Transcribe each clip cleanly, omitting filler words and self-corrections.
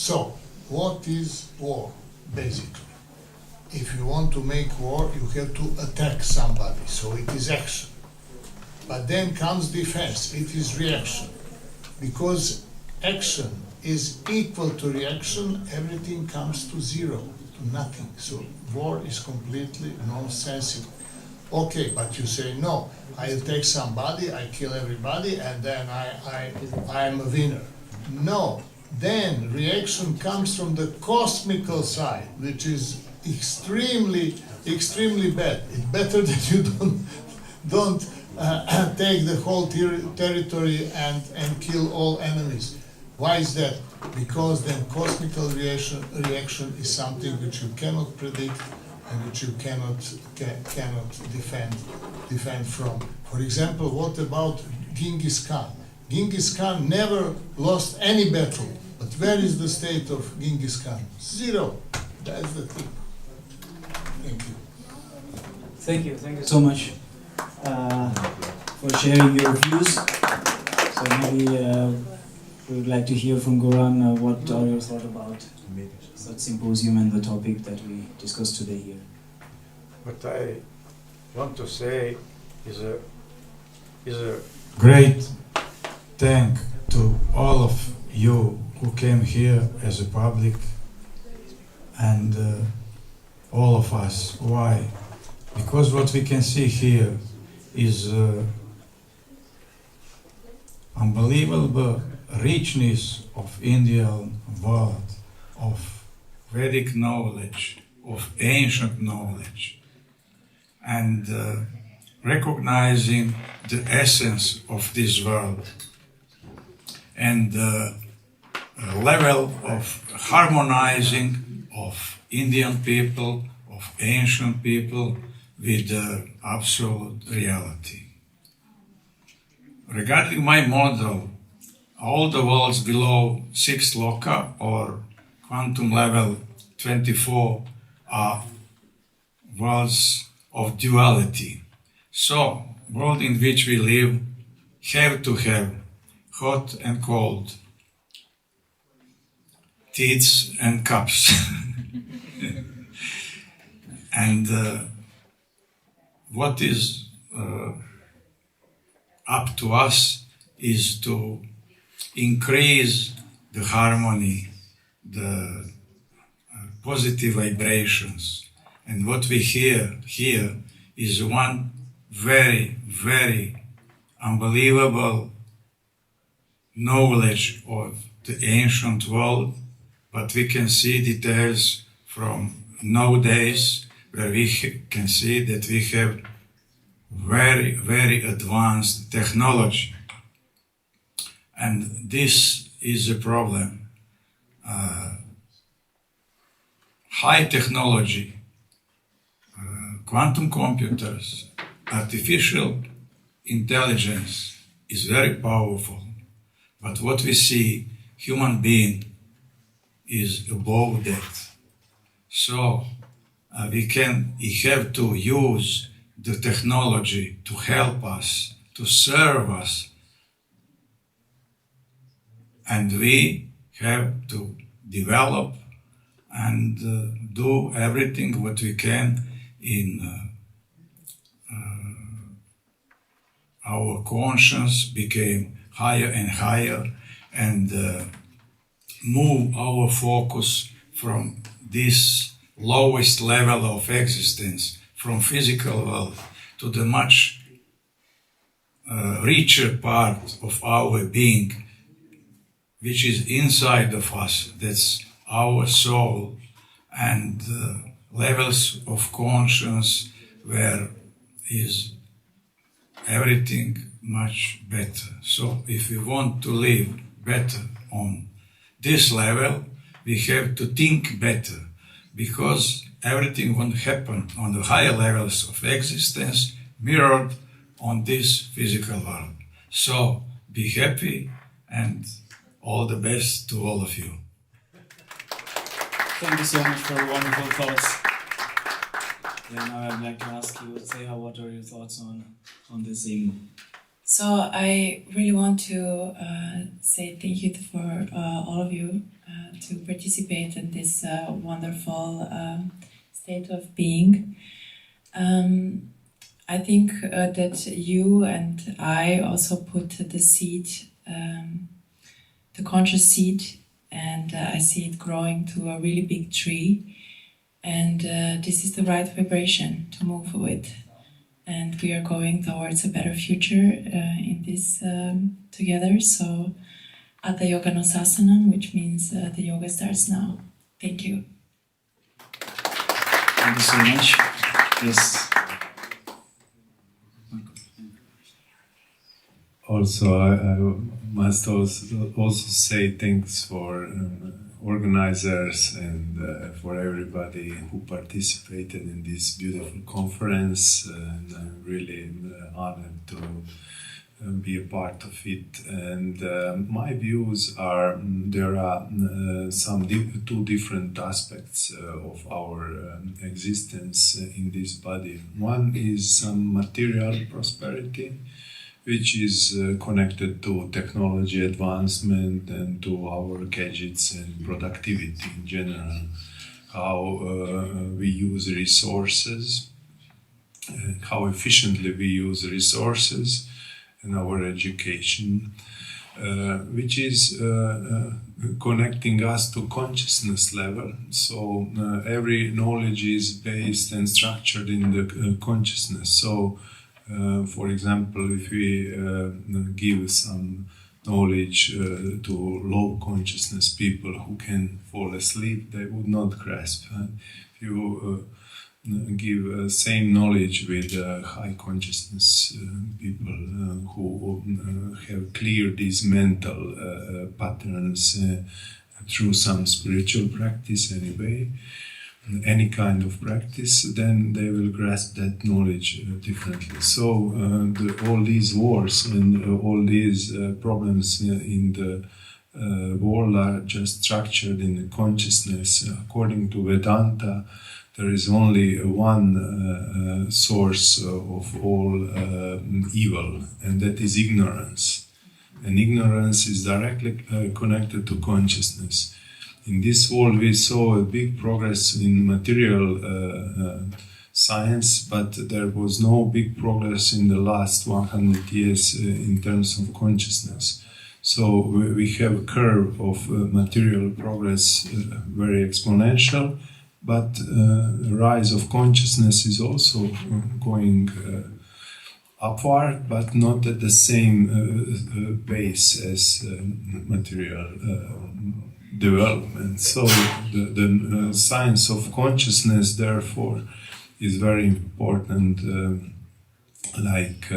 So, what is war, basically? If you want to make war, you have to attack somebody, so it is action. But then comes defense, it is reaction. Because action is equal to reaction, everything comes to zero, to nothing. So war is completely nonsensical. Okay, but you say, no, I attack somebody, I kill everybody, and then I am a winner. No, then reaction comes from the cosmical side, which is extremely bad. It's better that you don't take the whole territory and kill all enemies. Why is that? Because then cosmical reaction is something which you cannot predict and which you cannot defend from. For example, what about Genghis Khan? Genghis Khan never lost any battle. But where is the state of Genghis Khan? Zero. That's the thing. Thank you. Thank you so much for sharing your views. So maybe we would like to hear from Goran. What are your thoughts about such symposium and the topic that we discussed today here? What I want to say is a great thank to all of you who came here as a public and all of us. Why? Because what we can see here is unbelievable richness of Indian world, of Vedic knowledge, of ancient knowledge, and recognizing the essence of this world and the level of harmonizing of Indian people, of ancient people with the absolute reality. Regarding my model, all the worlds below 6 loka or quantum level 24 are worlds of duality. So, world in which we live have to have hot and cold, teats and cups. And what is up to us is to increase the harmony, the positive vibrations. And what we hear here is one very unbelievable knowledge of the ancient world, but we can see details from nowadays where we can see that we have very advanced technology. And this is a problem. High technology, quantum computers, artificial intelligence is very powerful. But what we see, human being is above that. So we have to use the technology to help us, to serve us. And we have to develop and do everything what we can in our conscience became higher and higher and move our focus from this lowest level of existence, from physical world, to the much richer part of our being, which is inside of us. That's our soul and levels of conscience where is everything much better. So if we want to live better on this level, we have to think better, because everything will happen on the higher levels of existence mirrored on this physical world. So be happy and all the best to all of you. Thank you so much for wonderful thoughts. Yeah, now I'd like to ask you, Seha, what are your thoughts on the So I really want to say thank you for all of you to participate in this wonderful state of being. I think that you and I also put the seed, the conscious seed, and I see it growing to a really big tree. And this is the right vibration to move with. And we are going towards a better future in this together. So, Hatha Yoga Nosasanam, which means the yoga starts now. Thank you. Thank you so much. Yes. Also, I must also say thanks for organizers and for everybody who participated in this beautiful conference. And I'm really honored to be a part of it. And my views are there are two different aspects of our existence in this body. One is some material prosperity, which is connected to technology advancement and to our gadgets and productivity in general, how we use resources, how efficiently we use resources in our education, which is connecting us to consciousness level. So every knowledge is based and structured in the consciousness. So for example, if we give some knowledge to low consciousness people who can fall asleep, they would not grasp. If you give same knowledge with high consciousness people who have cleared these mental patterns through some spiritual practice anyway, any kind of practice, then they will grasp that knowledge differently. So all these wars and all these problems in the world are just structured in the consciousness. According to Vedanta, there is only one source of all evil, and that is ignorance. And ignorance is directly connected to consciousness. In this world, we saw a big progress in material science, but there was no big progress in the last 100 years in terms of consciousness. So we have a curve of material progress, very exponential, but the rise of consciousness is also going upward, but not at the same pace as material development. So the science of consciousness, therefore, is very important, like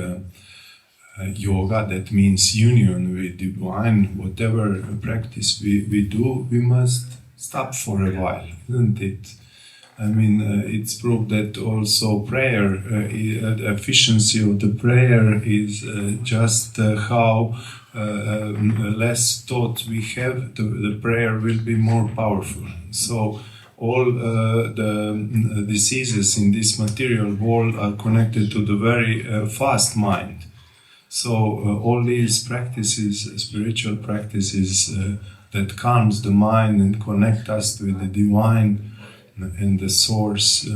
yoga, that means union with divine. Whatever practice we do, we must stop for a while, isn't it? I mean, it's proved that also prayer, the efficiency of the prayer is just how less thought we have, the prayer will be more powerful. So all the diseases in this material world are connected to the very fast mind. So all these practices, spiritual practices that calms the mind and connect us with the divine and the source,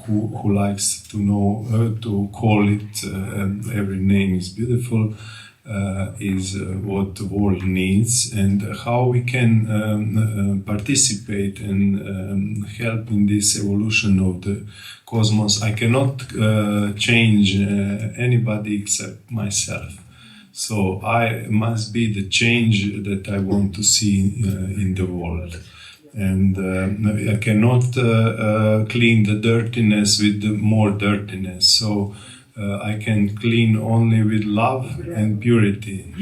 who likes to know, to call it, every name is beautiful, is what the world needs, and how we can participate and help in this evolution of the cosmos. I cannot change anybody except myself. So I must be the change that I want to see in the world. And I cannot clean the dirtiness with more dirtiness. So I can clean only with love and purity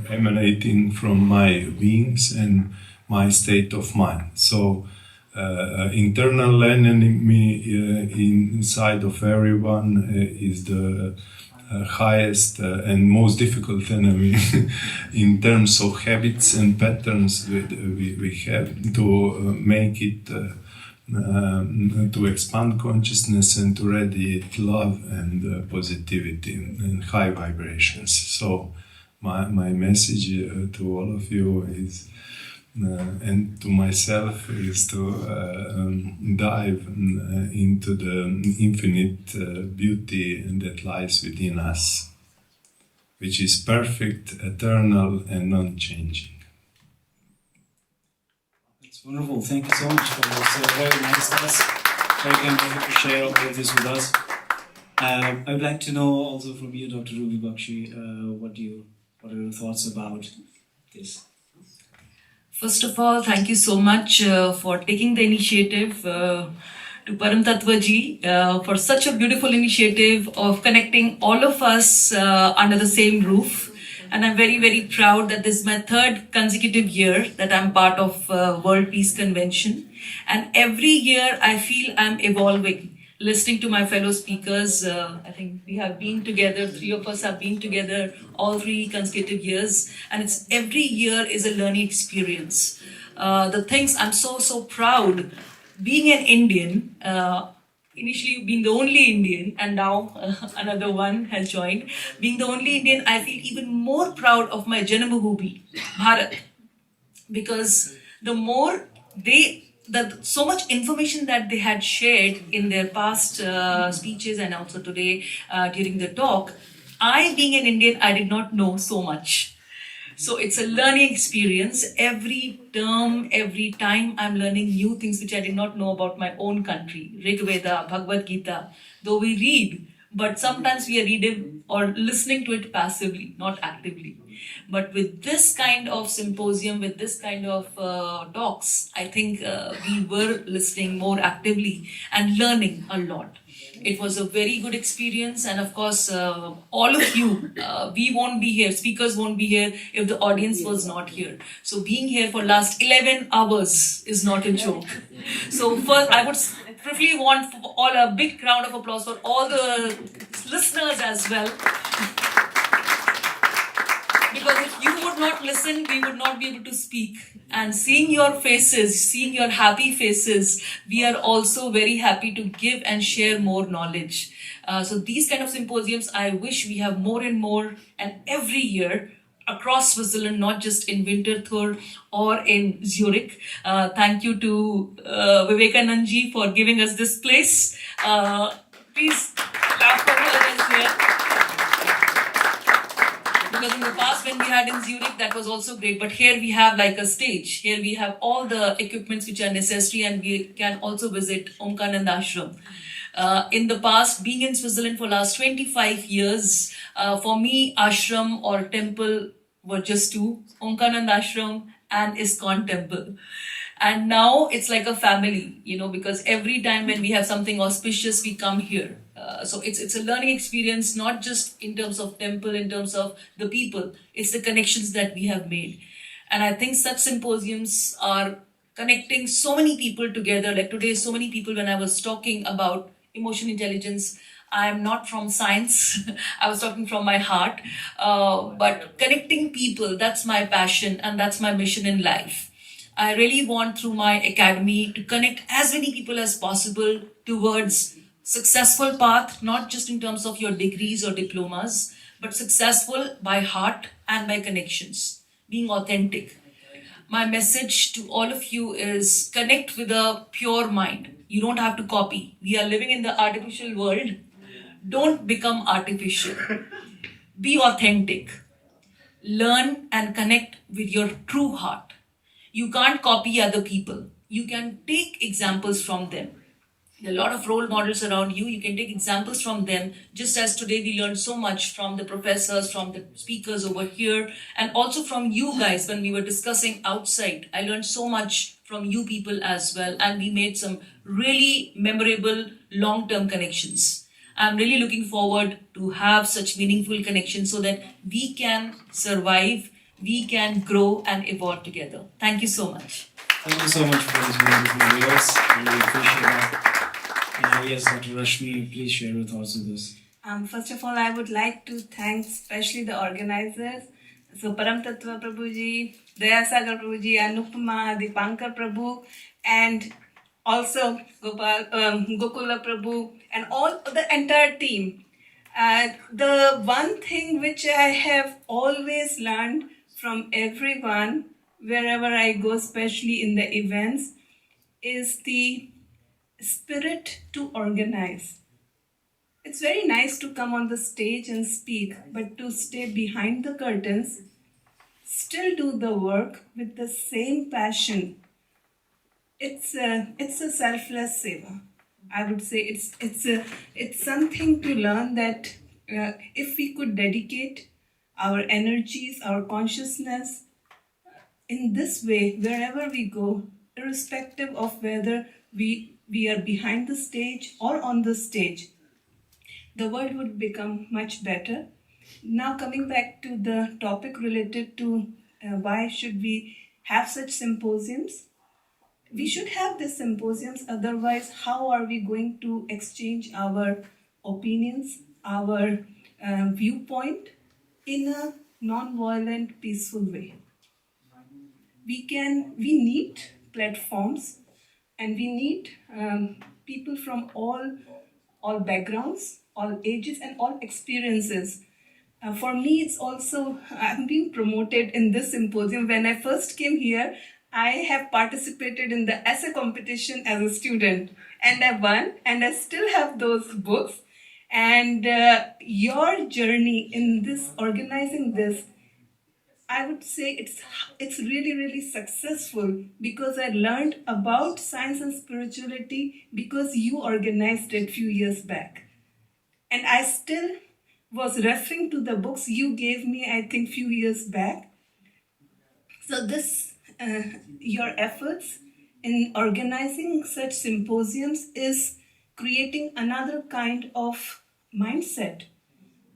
emanating from my beings and my state of mind. So internal enemy inside of everyone is the highest and most difficult enemy in terms of habits and patterns we have to make it to expand consciousness and to radiate love and positivity and high vibrations. So my message to all of you is, and to myself, is to dive into the infinite beauty that lies within us, which is perfect, eternal, and unchanging. It's wonderful. Thank you so much for this very nice class. Very kind of you to share all of this with us. I would like to know also from you, Dr. Ruby Bakshi, what are your thoughts about this? First of all, thank you so much for taking the initiative to Param Tattva Ji for such a beautiful initiative of connecting all of us under the same roof. And I'm very, very proud that this is my third consecutive year that I'm part of World Peace Convention. And every year I feel I'm evolving, listening to my fellow speakers. I think we have been together, 3 of us have been together all 3 consecutive years. And it's every year is a learning experience. The things I'm so proud, being an Indian, initially being the only Indian, and now another one has joined. Being the only Indian, I feel even more proud of my Janmabhoomi, Bharat, because the more so much information that they had shared in their past speeches and also today during the talk, I, being an Indian, I did not know so much. So it's a learning experience. Every term, every time I'm learning new things which I did not know about my own country. Rig Veda, Bhagavad Gita, though we read, but sometimes we are reading or listening to it passively, not actively. But with this kind of symposium, with this kind of talks, I think we were listening more actively and learning a lot. It was a very good experience, and of course, all of you, we won't be here, speakers won't be here if the audience was not here. So being here for last 11 hours is not a joke. So first, I would briefly want all a big round of applause for all the listeners as well. Because if you would not listen, we would not be able to speak. And seeing your faces, seeing your happy faces, we are also very happy to give and share more knowledge. So these kind of symposiums, I wish we have more and more, and every year across Switzerland, not just in Winterthur or in Zurich. Thank you to Vivekanand ji for giving us this place. Please clap for her as well. Because in the past when we had in Zurich, that was also great. But here we have like a stage. Here we have all the equipments which are necessary, and we can also visit Omkanand Ashram. In the past, being in Switzerland for last 25 years, for me, ashram or temple were just 2, Omkanand Ashram and ISKCON temple. And now it's like a family, because every time when we have something auspicious, we come here. So it's a learning experience, not just in terms of temple, in terms of the people. It's the connections that we have made. And I think such symposiums are connecting so many people together. Like today, so many people, when I was talking about emotional intelligence, I am not from science. I was talking from my heart. But connecting people, that's my passion and that's my mission in life. I really want through my academy to connect as many people as possible towards successful path, not just in terms of your degrees or diplomas, but successful by heart and by connections, being authentic. My message to all of you is connect with a pure mind. You don't have to copy. We are living in the artificial world. Don't become artificial. Be authentic. Learn and connect with your true heart. You can't copy other people. You can take examples from them. There are a lot of role models around you. You can take examples from them. Just as today we learned so much from the professors, from the speakers over here, and also from you guys when we were discussing outside. I learned so much from you people as well, and we made some really memorable long-term connections. I'm really looking forward to have such meaningful connections so that we can survive, we can grow and evolve together. Thank you so much. Thank you so much for these wonderful words. I really appreciate that. Yes, Dr. Rashmi, please share your thoughts with us. First of all, I would like to thank especially the organizers. So Param Tattva Prabhuji, Dayasagar Prabhuji, Anupama, Dipankar Prabhu, and also Gokula Prabhu, and all the entire team. The one thing which I have always learned from everyone, wherever I go, especially in the events, is the spirit to organize. It's very nice to come on the stage and speak, but to stay behind the curtains, still do the work with the same passion. It's a selfless seva. I would say it's something to learn that if we could dedicate our energies, our consciousness in this way, wherever we go, irrespective of whether we are behind the stage or on the stage, the world would become much better. Now coming back to the topic related to why should we have such symposiums? We should have these symposiums, otherwise how are we going to exchange our opinions, our viewpoint in a non-violent, peaceful way? We need platforms, and we need people from all backgrounds, all ages, and all experiences. For me, it's also, I'm being promoted in this symposium. When I first came here, I have participated in the essay competition as a student, and I won, and I still have those books. And your journey in this, organizing this, I would say it's really, really successful, because I learned about science and spirituality because you organized it a few years back. And I still was referring to the books you gave me, I think, few years back. So this, your efforts in organizing such symposiums is creating another kind of mindset.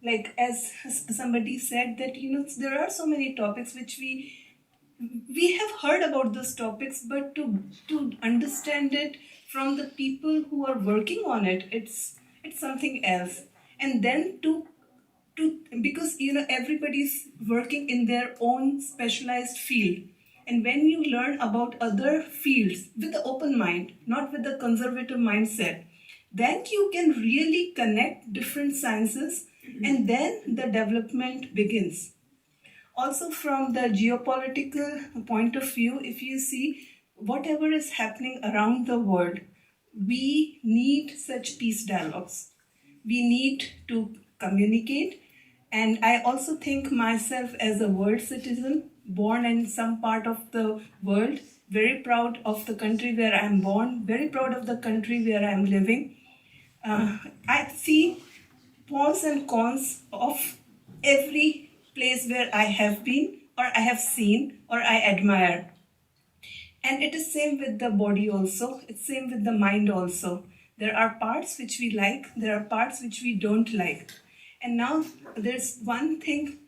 Like as somebody said that, there are so many topics which we have heard about those topics, but to understand it from the people who are working on it, it's something else. And then to because everybody's working in their own specialized field, and when you learn about other fields with the open mind, not with the conservative mindset, then you can really connect different sciences, and then the development begins. Also, from the geopolitical point of view, if you see whatever is happening around the world, we need such peace dialogues. We need to communicate. And I also think myself as a world citizen, born in some part of the world, very proud of the country where I am born, very proud of the country where I am living. I see pros and cons of every place where I have been, or I have seen, or I admire. And it is same with the body also. It's same with the mind also. There are parts which we like, there are parts which we don't like. And now there's one thing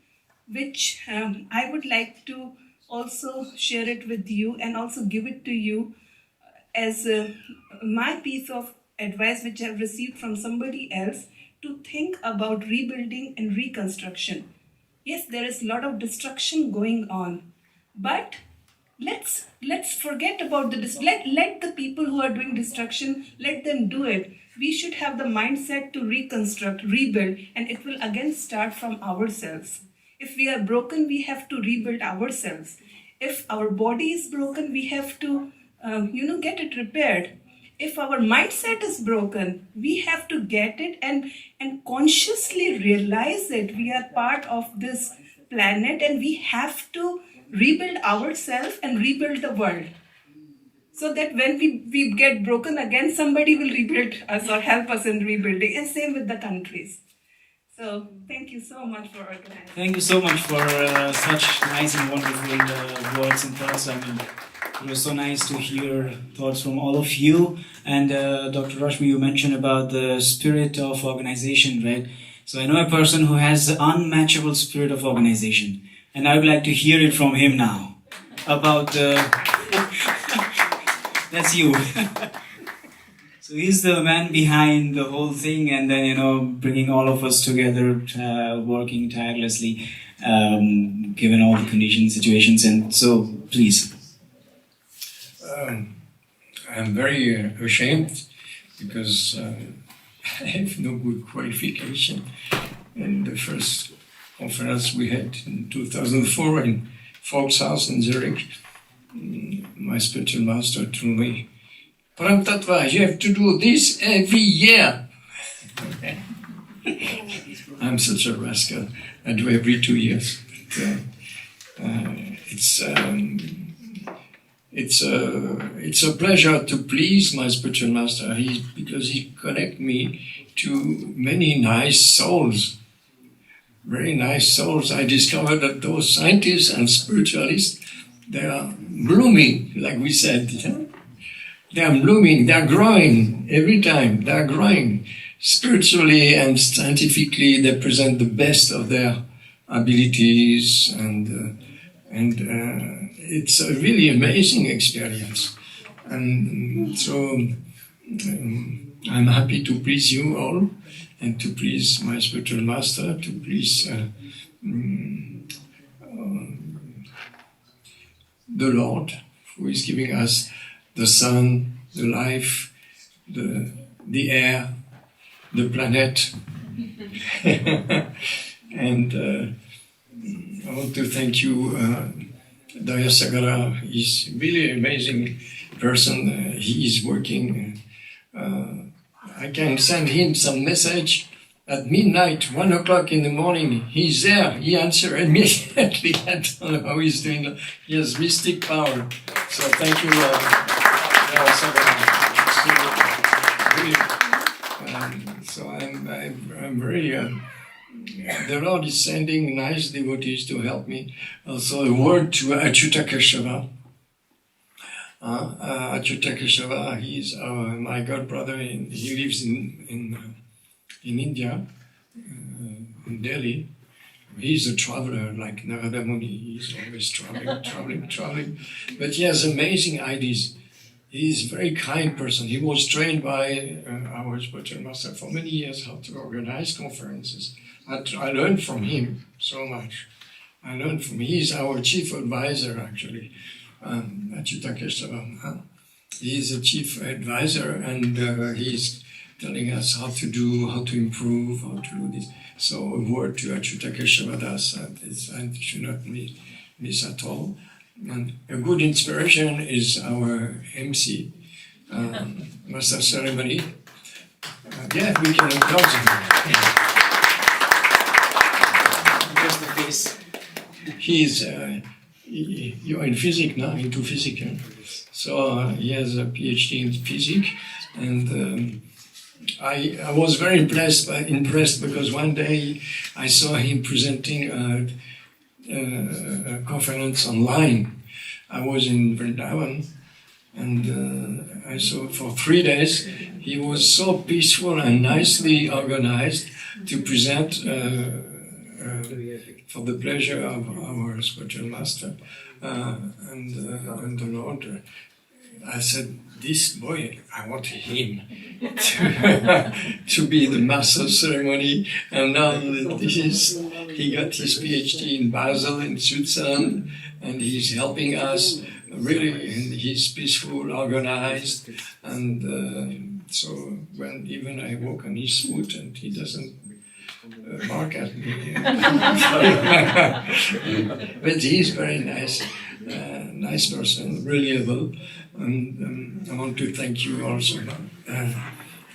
which I would like to also share it with you, and also give it to you as my piece of advice which I've received from somebody else, to think about rebuilding and reconstruction. Yes, there is a lot of destruction going on, but let's forget about let the people who are doing destruction, let them do it. We should have the mindset to reconstruct, rebuild, and it will again start from ourselves. If we are broken, we have to rebuild ourselves. If our body is broken, we have to get it repaired. If our mindset is broken, we have to get it and consciously realize that we are part of this planet, and we have to rebuild ourselves and rebuild the world. So that when we get broken again, somebody will rebuild us or help us in rebuilding. And same with the countries. So thank you so much for organizing. Thank you so much for such nice and wonderful words and thoughts. I mean, it was so nice to hear thoughts from all of you. And Dr. Rashmi, you mentioned about the spirit of organization, right? So I know a person who has the unmatchable spirit of organization. And I would like to hear it from him now. About the... That's you. So he's the man behind the whole thing, and then, bringing all of us together, working tirelessly, given all the conditions, situations, and so, please. I'm very ashamed because I have no good qualification. And the first conference we had in 2004 in Volkshaus in Zurich, my spiritual master told me, Param Tattva, you have to do this every year. I'm such a rascal. I do every 2 years. It's a pleasure to please my spiritual master because he connects me to many nice souls, very nice souls. I discovered that those scientists and spiritualists, they are blooming, like we said. They are blooming, they are growing every time. They are growing spiritually and scientifically. They present the best of their abilities, and it's a really amazing experience. And so I'm happy to please you all, and to please my spiritual master, to please the Lord, who is giving us the sun, the life, the air, the planet. And I want to thank you, Daya Sagara. He's really an amazing person. He is working. I can send him some message at midnight, 1 o'clock in the morning. He's there. He answers immediately. I don't know how he's doing. He has mystic power. So thank you, Daya Sagara. So I'm very. The Lord is sending nice devotees to help me. Also, a word to Achyutakeshava. Achyutakeshava, he's my god brother. He lives in India, in Delhi. He's a traveler like Narada Muni. He's always traveling. But he has amazing ideas. He's a very kind person. He was trained by our spiritual master for many years how to organize conferences. I learned from him so much. He's our chief advisor, actually, Achyutakeshava. He's a chief advisor, and he's telling us how to do, how to improve, how to do this. So a word to Achyutakeshava Das, I should not miss at all. And a good inspiration is our MC, Master Ceremony. Yeah, we can acknowledge him. Just the face. He's, you're in physics now, into physics. So he has a PhD in physics, and I was very impressed because one day I saw him presenting a conference online. I was in Vrindavan, and I saw for 3 days he was so peaceful and nicely organized to present for the pleasure of our spiritual master and the Lord. I said, this boy, I want him to be the master of ceremony. And now he got his PhD in Basel, in Switzerland, and he's helping us really. And he's peaceful, organized, and so when even I walk on his foot and he doesn't bark at me, but he's very nice person, reliable. And I want to thank you also,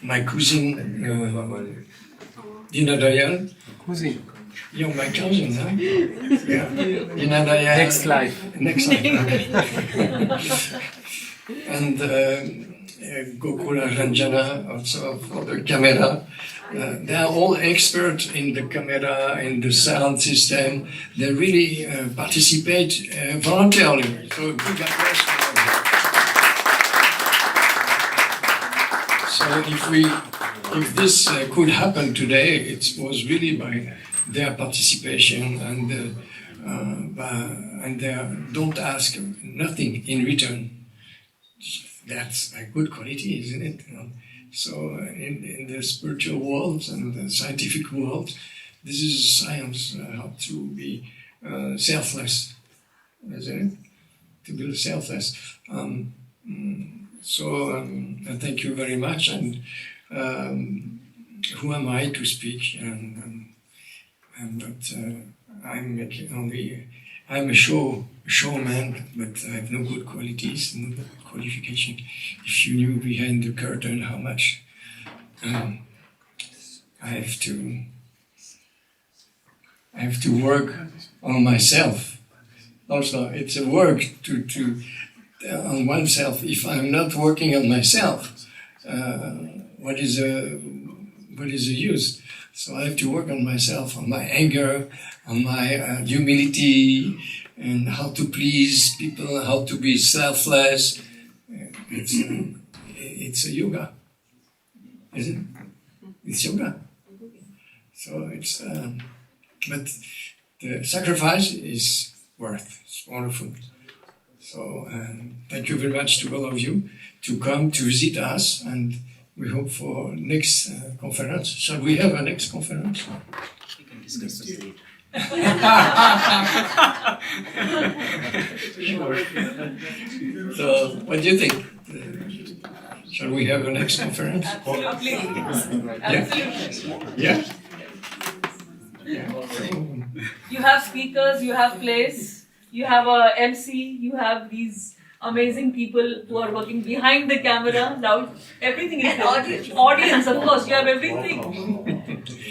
my cousin, Dina Dayal. Cousin. You're my cousin, huh? Yeah. Dina Dayal. Next life. Next life. And Gokula Ranjana also for the camera. They are all experts in the camera, in the sound system. They really participate voluntarily. So big applause for them. So if this could happen today, it was really by their participation, and they don't ask nothing in return. That's a good quality, isn't it? So in the spiritual world and the scientific world, this is science, how to be selfless, isn't it? To be selfless. thank you very much. And who am I to speak? I'm not. I'm a showman, but I have no good qualities, no good qualification. If you knew behind the curtain how much I have to work on myself. Also, it's a work to on oneself. If I'm not working on myself, what is the use? So I have to work on myself, on my anger, on my humility, and how to please people, how to be selfless. It's a yoga, isn't it? It's yoga. So it's, but the sacrifice is worth. It's wonderful. So thank you very much to all of you to come to visit us, and we hope for next conference. Shall we have a next conference? We can discuss the date. Sure. So, what do you think? Shall we have a next conference? Absolutely. Yeah? You have speakers, you have plays, you have a MC, you have these amazing people who are working behind the camera, loud, everything is there. Audience, of course, you have everything.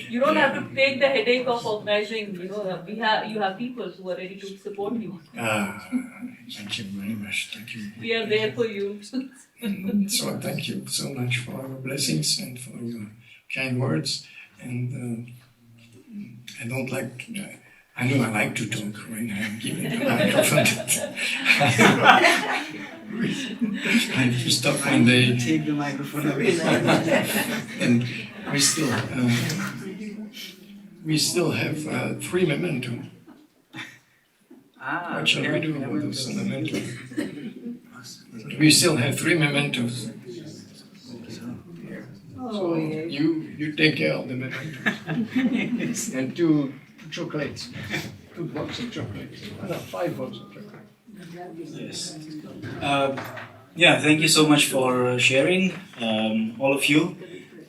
You don't have to take the headache of organizing. You have people who are ready to support you. Thank you very much. Thank you. We are there for you. So thank you so much for your blessings and for your kind words. And I don't like. I know I like to talk when I'm given the microphone. I have to stop when they take the microphone away. And we still have 3 memento. What shall we do with those memento? We still have 3 mementos. So you take care of the mementos. And 2 chocolates. 2 boxes of chocolates. 5 boxes of chocolate. Yes. Thank you so much for sharing, all of you.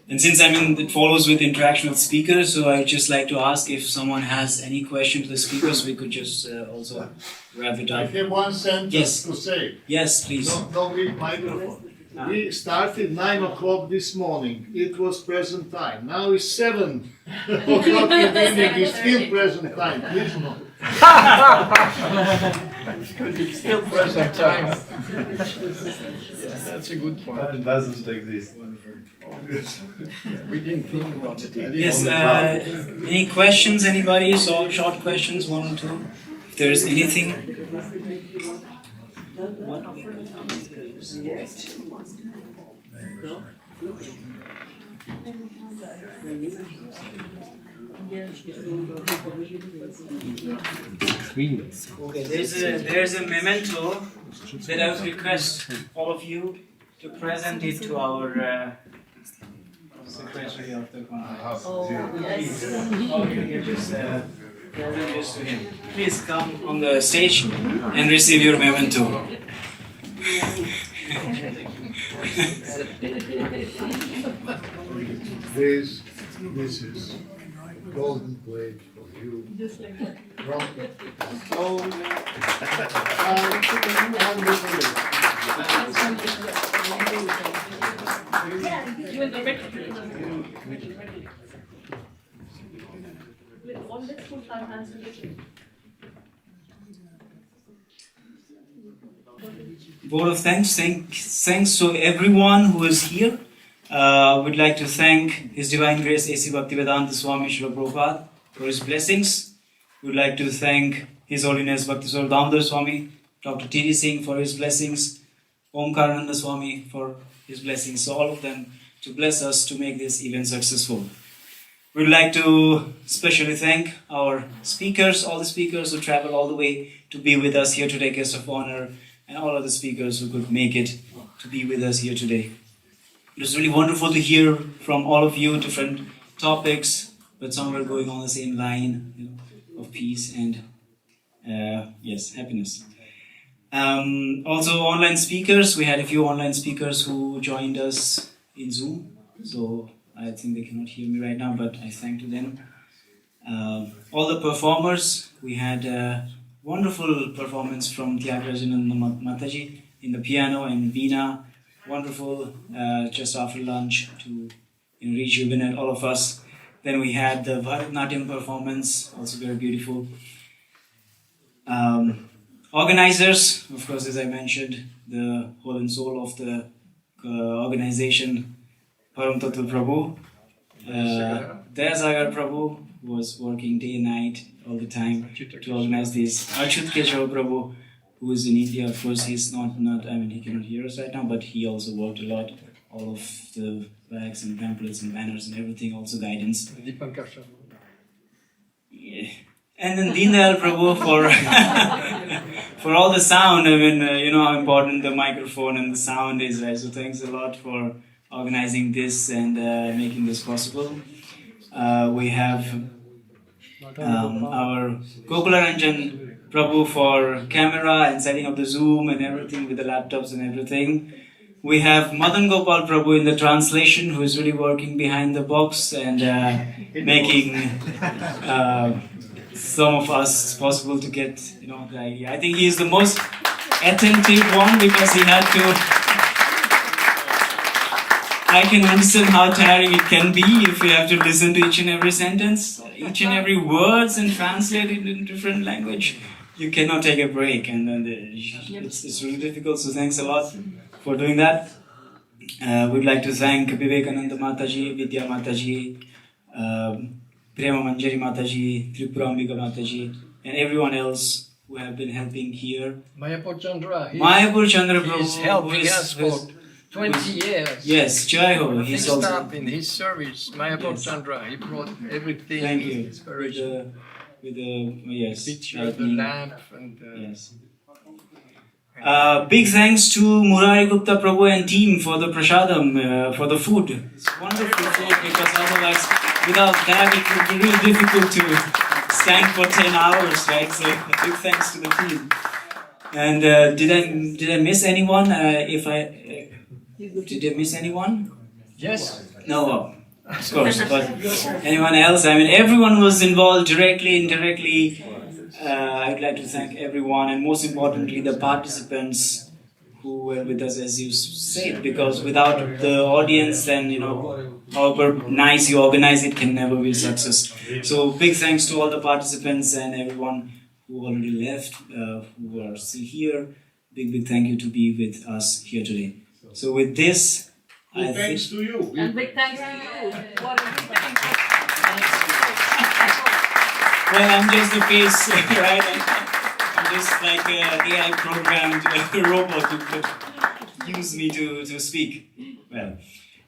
And since it follows with interaction with speakers, so I'd just like to ask if someone has any question to the speakers, we could just also wrap it I up. have one sentence to say. Yes, please. Don't read microphone. We started 9 o'clock this morning. It was present time. Now it's 7 o'clock in the evening. It's still present time. Please no. It's still present time. That's a good point. It doesn't exist. We didn't think about it. Yes, any questions, anybody? So short questions, 1 or 2. If there is anything. Okay, there's a memento that I would request all of you to present it to our secretary of the conference. Please, all of you can just present this to him. Please come on the stage and receive your memento. This is golden plate for you. Just like that. You will remit. On this full time hands to Vote of thanks. Thanks to everyone who is here. We'd like to thank His Divine Grace A.C. Bhaktivedanta Swami Srila Prabhupada for his blessings. We'd like to thank His Holiness Bhakti Swarup Damodar Swami, Dr. T.D. Singh for his blessings, Omkarananda Swami for his blessings. So all of them to bless us to make this event successful. We'd like to especially thank our speakers, all the speakers who traveled all the way to be with us here today, guest of honor, and all of the speakers who could make it to be with us here today. It was really wonderful to hear from all of you different topics, but some were going on the same line, of peace and happiness. Also online speakers, we had a few online speakers who joined us in Zoom, so I think they cannot hear me right now, but I thank to them. All the performers, we had a wonderful performance from Tyagarajan and Mataji in the piano and Veena, wonderful, just after lunch to rejuvenate all of us. Then we had the Bharatanatyam performance, also very beautiful. Organizers, of course, as I mentioned, the whole and soul of the organization, Param Tattva Prabhu, Dayasagar Prabhu, who was working day and night all the time to organize this. Achyut Keshava Prabhu, who is in India, of course, he's not, he cannot hear us right now, but he also worked a lot. All of the bags and pamphlets and banners and everything, also guidance. Yeah. And then Deen Dayal Prabhu for all the sound. I mean, you know how important the microphone and the sound is, right? So thanks a lot for organizing this and making this possible. We have our Gokularanjan Prabhu for camera and setting up the Zoom and everything with the laptops and everything. We have Madan Gopal Prabhu in the translation, who is really working behind the box and making some of us possible to get, the idea. I think he is the most attentive one because he had to. I can understand how tiring it can be if you have to listen to each and every sentence, each and every words and translate it in different language. You cannot take a break, and then it's really difficult. So thanks a lot for doing that. We'd like to thank Vivekananda Mataji, Vidya Mataji, Prema Manjari Mataji, Tripurambika Mataji, and everyone else who have been helping here. Mayapur Chandra. Mayapur Chandra Prabhu. He's helping us for 20 years. Yes, Jai Ho. He's also in his service. Mayapur Chandra. He brought everything. Thank you. Inspiration. With the Picture, the lamp, and yes. Big thanks to Murari Gupta Prabhu and team for the prasadam, for the food. It's wonderful food because otherwise, without that, it would be really difficult to stand for 10 hours, right? So big thanks to the team. And did I miss anyone? Did I miss anyone? yes. No. Of course, but anyone else? I mean, everyone was involved directly, indirectly. I'd like to thank everyone, and most importantly, the participants who were with us, as you said, because without the audience, then, however nice you organize it, can never be a success. So, big thanks to all the participants and everyone who already left, who are still here. Big thank you to be with us here today. So, with this, thanks to you. And big thanks to you for everything. Well, I'm just the face, right? I'm just like an AI programmed robot who could use me to speak. Well,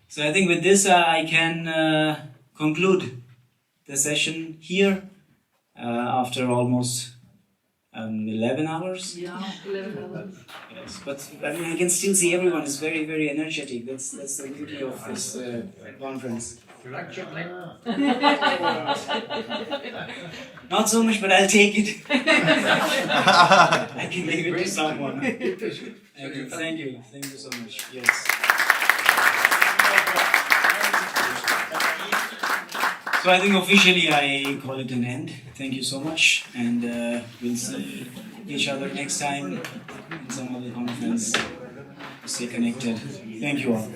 so I think with this I can conclude the session here after almost 11 hours. Yeah, 11 hours. Yes, but I mean I can still see everyone is very, very energetic. That's the beauty of this conference. Not so much, but I'll take it. I can give it to someone. Thank you so much. Yes. So I think officially I call it an end. Thank you so much, and we'll see each other next time in some other conference. Stay connected. Thank you all.